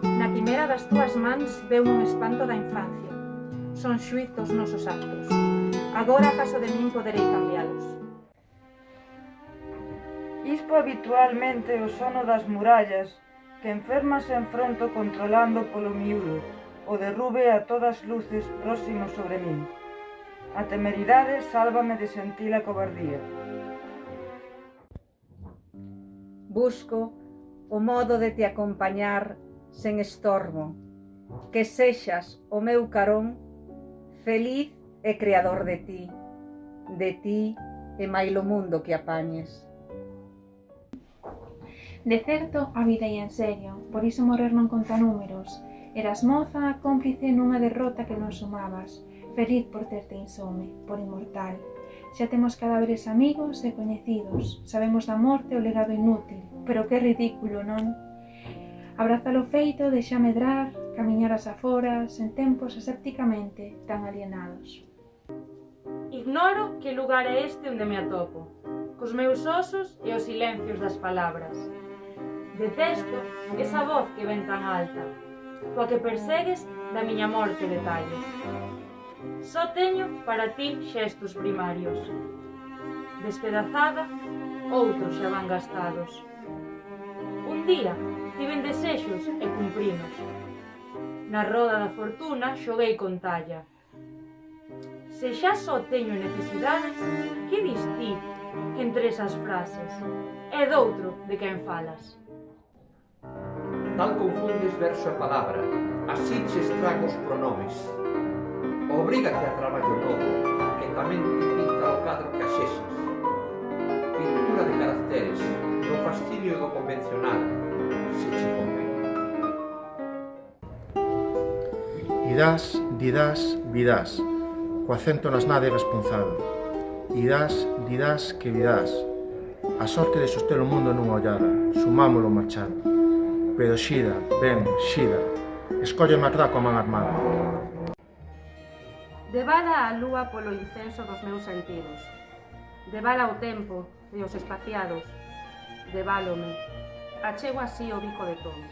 Na quimera das túas mans veu un espanto da infancia. Son xuiz dos nosos actos. Agora, a caso de min, poderei cambialos. Ispo habitualmente o sono das murallas, que enferma se enfronto controlando polo miúdo, o derrube a todas luces próximo sobre min. A temeridade sálvame de sentir a cobardía. Busco o modo de te acompañar sen estorbo, que sexas o meu carón, feliz e creador de ti e mailo mundo que apañes. De certo, a vida ia en serio, por iso morrer non conta números. Eras moza, cómplice nunha derrota que non sumabas, feliz por terte insome, por inmortal. Xa temos cadáveres amigos e coñecidos, sabemos da morte o legado inútil, pero que ridículo, non? Abrazar o feito, deixa medrar, camiñar as aforas, en tempos asépticamente tan alienados. Ignoro que lugar é este onde me atopo, cos meus osos e os silencios das palabras. Detesto esa voz que ven tan alta, coa que persegues da miña morte detalles. Só teño para ti xestos primarios. Despedazada, outros xa van gastados. Un día tiven desexos e cumprinos. Na roda da fortuna xoguei con talla. Se xa só teño necesidades, que dis ti que entre esas frases é doutro de quen falas? Tal confundes verso e palabra, así che estrago os pronomes. Obrígate a traballo novo, que tamén te pinta o cadro que axexas. Pintura de caracteres, no fascinio do convencional, se che convén. Idás, didás, vidás, co acento nas nádegas punzado. Idás, didás, que vidás. A sorte de soster o mundo nunha ollada, sumámolo marchado. Pero xira, ben, xira, escolle macrá coa man armada. Debala a lúa polo incenso dos meus sentidos. Debala o tempo e os espaciados. Debálome. Achego así o bico de todo.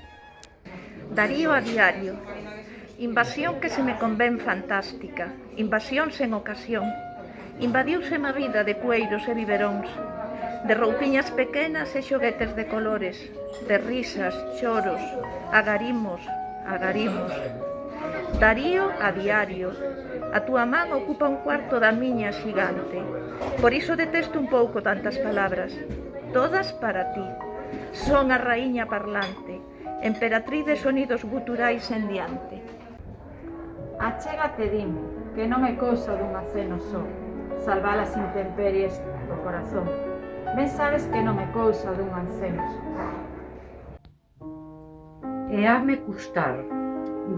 Darío a diario. Invasión que se me convén fantástica. Invasión sen ocasión. Invadiuse a vida de pueiros e biberóns, de roupiñas pequenas e xoguetes de colores, de risas, choros, agarimos. Darío a diario. A túa man ocupa un cuarto da miña xigante. Por iso detesto un pouco tantas palabras. Todas para ti. Son a raíña parlante, emperatriz de sonidos guturais en diante. Achégate, dime, que non é cousa dun aceno só, salvar as intemperies do corazón. Ben sabes que non é cousa dun aceno só. E hame custar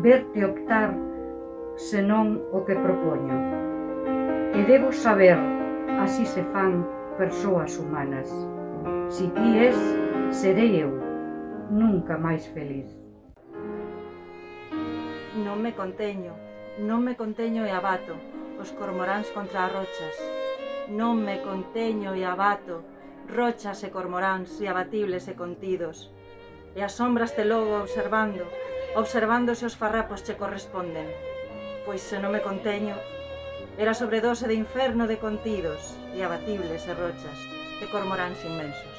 verte optar senón o que propoño. E debo saber, así se fan persoas humanas. Si ti és, serei eu, nunca máis feliz. Non me conteño e abato os cormoráns contra as rochas. Non me conteño e abato rochas e cormoráns e abatibles e contidos. E as sombras te logo observando se os farrapos che corresponden. Pois se non me conteño, era sobredose de inferno de contidos e abatibles e rochas e cormoráns inmensos.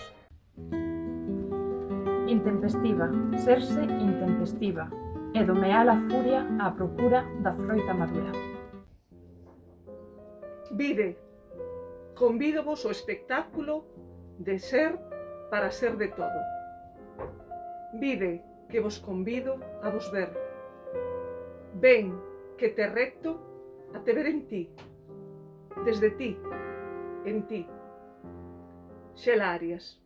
Intempestiva, serse intempestiva, e domear a furia á procura da froita madura. Vide, convídovos ao espectáculo de ser para ser de todo. Vide, que vos convido a vos ver. Ven, que te recto a te ver en ti, desde ti, en ti. Xela Arias.